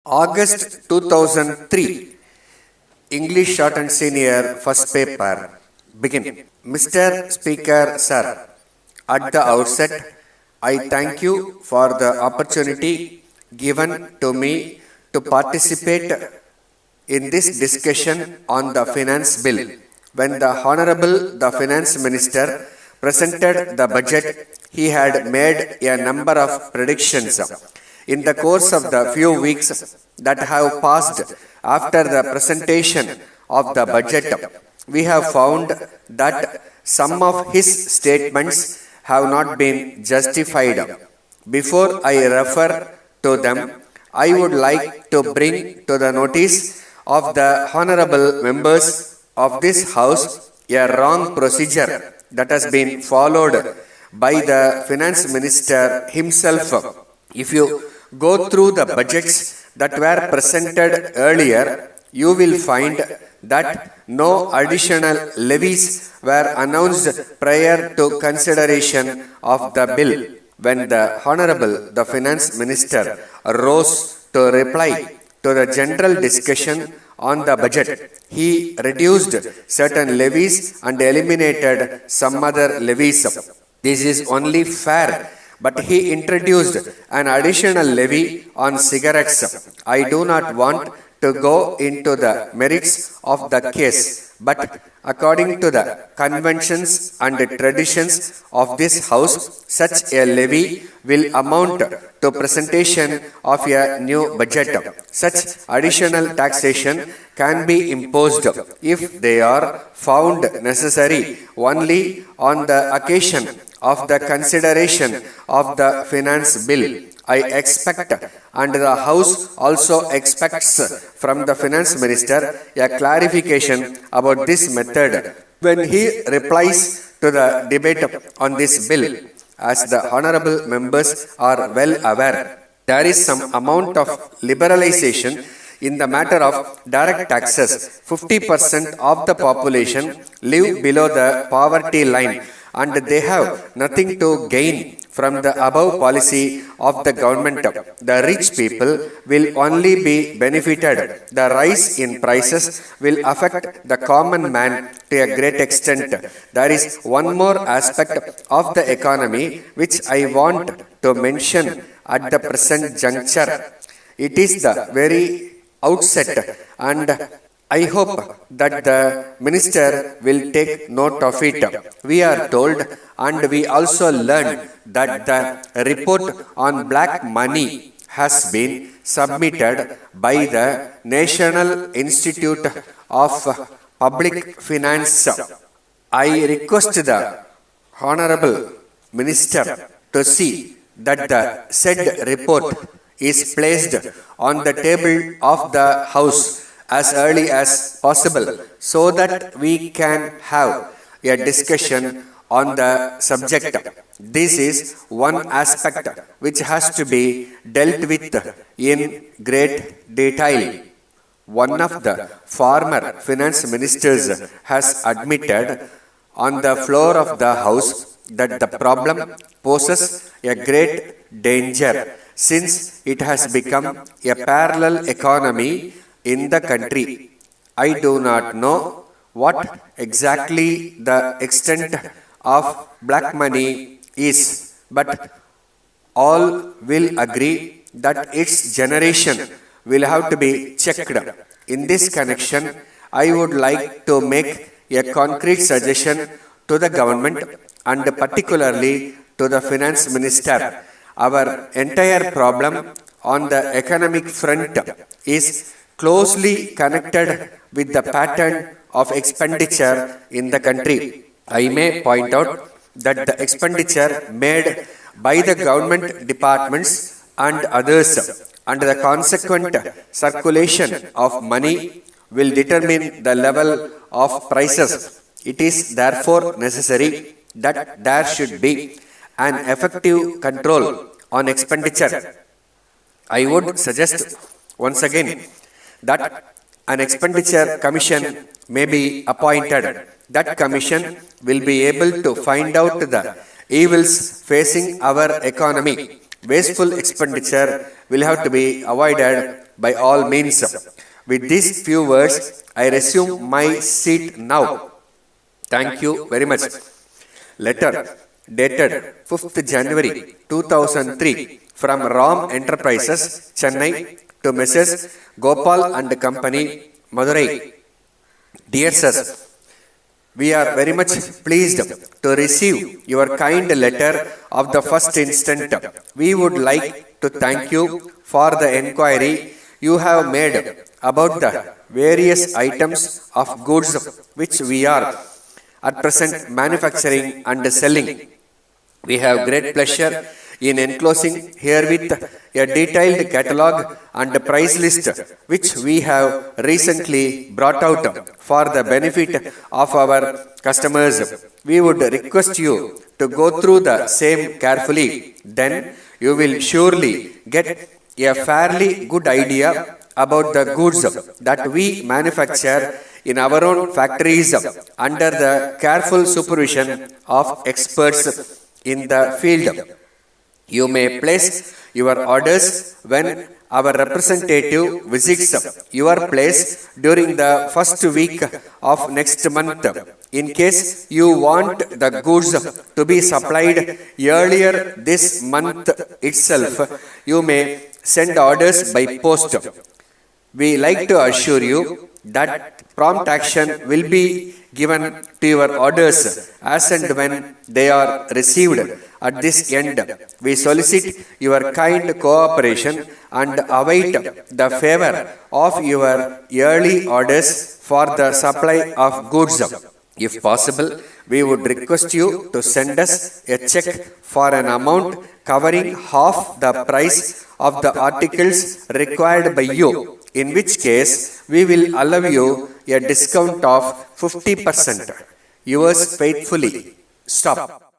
August 2003, English Short and Senior First Paper. Begin. Mr. Speaker, Sir, at the outset, I thank you for the opportunity given to me to participate in this discussion on the Finance Bill. When the Honorable the Finance Minister presented the budget, he had made a number of predictions. In the course of the few weeks that have passed after the presentation of the budget, we have found that some of his statements have not been justified. Before I refer to them, I would like to bring to the notice of the honorable members of this House a wrong procedure that has been followed by the Finance Minister himself. If you go through the budgets that were presented earlier, you will find that no additional levies were announced prior to consideration of the bill. When the Honorable the Finance Minister rose to reply to the general discussion on the budget, he reduced certain levies and eliminated some other levies. This is only fair, but he introduced an additional levy on cigarettes. I do not want to go into the merits of the case, but according to the conventions and traditions of this House, such a levy will amount to presentation of a new budget. Such additional taxation can be imposed if they are found necessary only on the occasion of the consideration of the finance bill. I expect, and the House also expects from the Finance Minister a clarification about this method when he replies to the debate on this bill. As the honorable members are well aware, there is some amount of liberalization in the matter of direct taxes. 50% of the population live below the poverty line, and they have nothing to gain from the above policy of the government. The rich people will only be benefited. The rise in prices will affect the common man to a great extent. There is one more aspect of the economy which I want to mention at the present juncture. It is the very outset, and I hope that the minister will take note of it. We are told, and we also learned, that the report on black money has been submitted by the National Institute of Public Finance. I request the Honorable Minister to see that the said report is placed on the table of the House as early as possible, so that we can have a discussion on the subject. This is one aspect which has to be dealt with in great detail. One of the former finance ministers has admitted on the floor of the House that the problem poses a great danger since it has become a parallel economy in the country. I do not know what exactly the extent of black money is, but all will agree that its generation will have to be checked. In this connection, I would like to make a concrete suggestion to the government and particularly to the finance minister. Our entire problem on the economic front is closely connected with the pattern of expenditure in the country. I may point out that the expenditure made by the government departments and others and the consequent circulation of money will determine the level of prices. It is therefore necessary that there should be an effective control on expenditure. I would suggest once again that an expenditure commission may be appointed. That commission will be able to find out the evils facing our economy. Wasteful expenditure will have to be avoided by all means. With these few words, I resume my seat now. Thank you very much. Letter dated 5th January 2003 from Ram Enterprises, Chennai to Mrs. Gopal and Company, Madurai. Dear Sir, we are very much pleased to receive your kind letter of the first instant. We would like to thank you for the enquiry you have made about the various items of goods which we are at present manufacturing and selling. We have great pleasure in enclosing herewith a detailed catalogue and price list which we have recently brought out for the benefit of our customers. We would request you to go through the same carefully. Then you will surely get a fairly good idea about the goods that we manufacture in our own factories under the careful supervision of experts in the field. You may place your orders when our representative visits your place during the first week of next month. In case you want the goods to be supplied earlier this month itself, you may send orders by post. We like to assure you that prompt action will be given to your orders as and when they are received. At this end, we solicit your kind cooperation and await the favor of your early orders for the supply of goods. If possible, we would request you to send us a check for an amount covering half the price of the articles required by you, in which case we will allow you a discount of 50%. Yours faithfully. Stop.